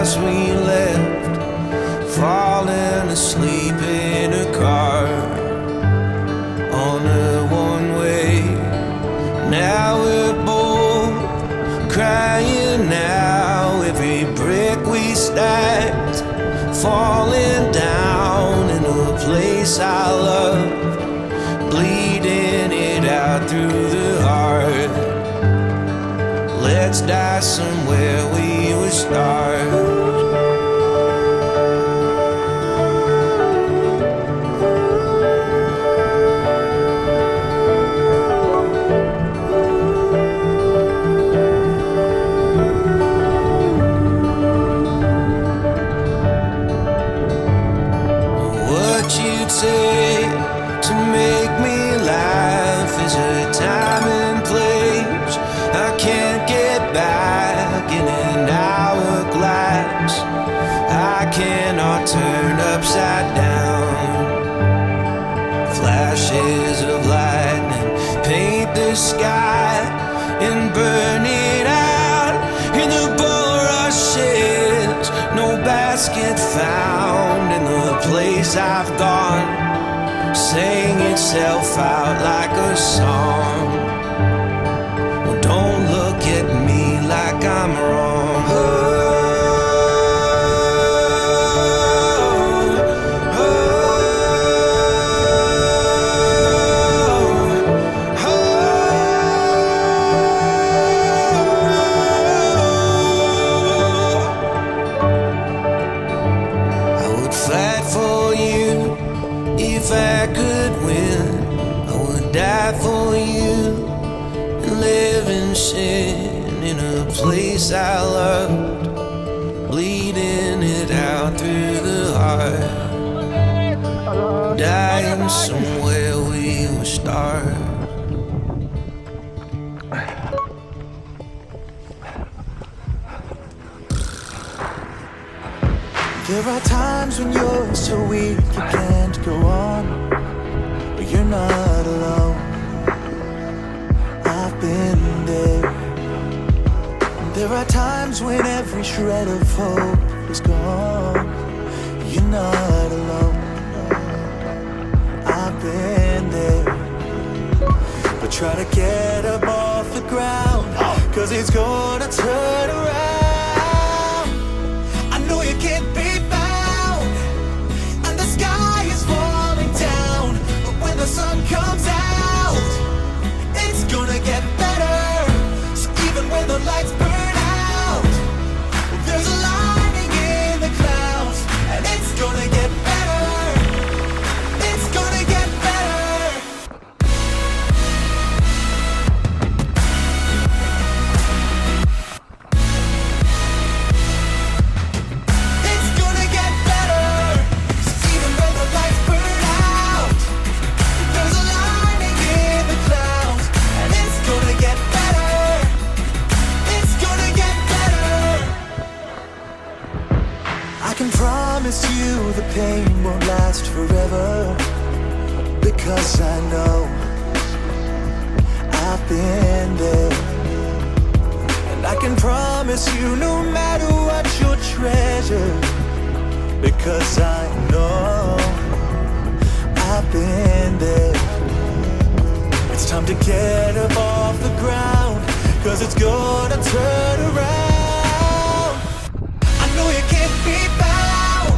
as we left, falling asleep in a car on a one-way. Now we're both crying now, every brick we stacked falling down in a place I love, bleeding it out through the heart. Let's die somewhere we were start. To make me laugh is a time and place I can't get back in an hourglass. I cannot turn upside down. Flashes of lightning paint the sky and burn it out in the bulrushes. No basket found in the place I've gone, sang itself out like a song. Well, don't look at me like I'm wrong. I would fight for you if I could win. I would die for you and live in sin in a place I loved, bleeding it out through the heart, dying somewhere we will start. There are times when you're so weak you can't go on, but you're not alone. I've been there. There are times when every shred of hope is gone. You're not alone. I've been there. But try to get up off the ground, 'cause it's gonna turn around. I know you can't be found, and the sky is falling down, but when the sun comes out, it's gonna get better. So even when the lights burn out, there's a lining in the clouds, and it's gonna get better. It's gonna get better. It's gonna get better. So even when the lights burn out, there's a lining in the clouds, and it's gonna get better. It's gonna get better. I can promise you the pain won't last forever, because I know I've been there. And I can promise you no matter what you'll treasure, because I know I've been there. It's time to get up off the ground, 'cause it's gonna turn around. I know you can't be bound,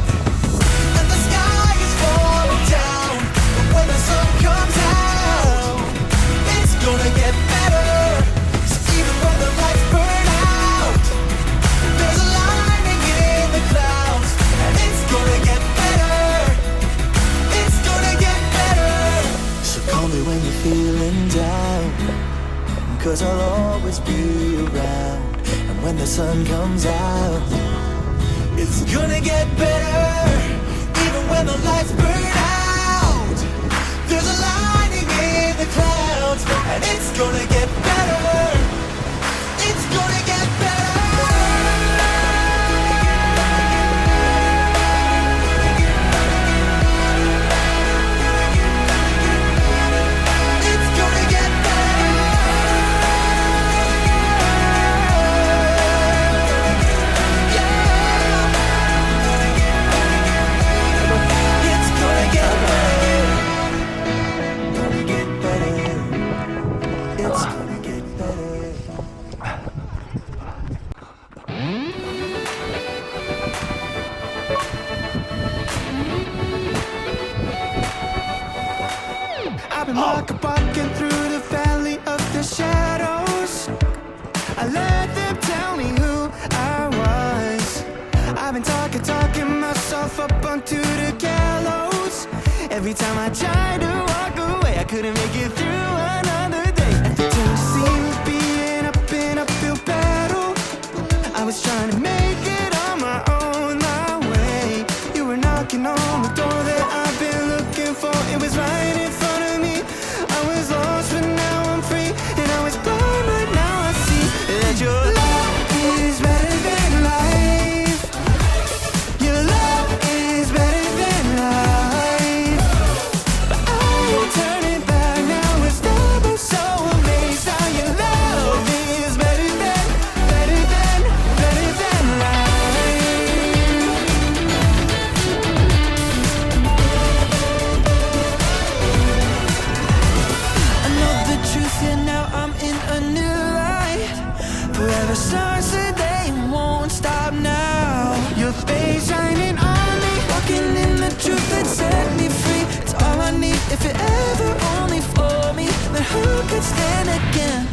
and the sky is falling down, but when the sun comes out, it's gonna get better. So even when the lights burn out, there's a lining in the clouds, and it's gonna get better. It's gonna get better. So call me when you're feeling down, 'cause I'll always be around. And when the sun comes out, it's gonna get better. Even when the lights burn out, there's a lining in the clouds, and it's gonna get better. It's gonna get better. It's gonna get better. Yeah. myself up onto the gallows. Every time I tried to walk away, I couldn't make it through another day. Everything seems being up an uphill battle. I was trying to make it on my own, my way. You were knocking on the door that I've been looking for. It was right in front of me. I was lost, but now I'm free. And I was blind, but now I see that your love is better than life. Your love is better than life. But I ain't turning back now. It's never so amazed how your love is better than life. I know the truth, yeah, now I'm in a new light. Forever starts today and won't stop now. Your face shining on me, walking in the truth that set me free. It's all I need. If it ever only for me, then who could stand again?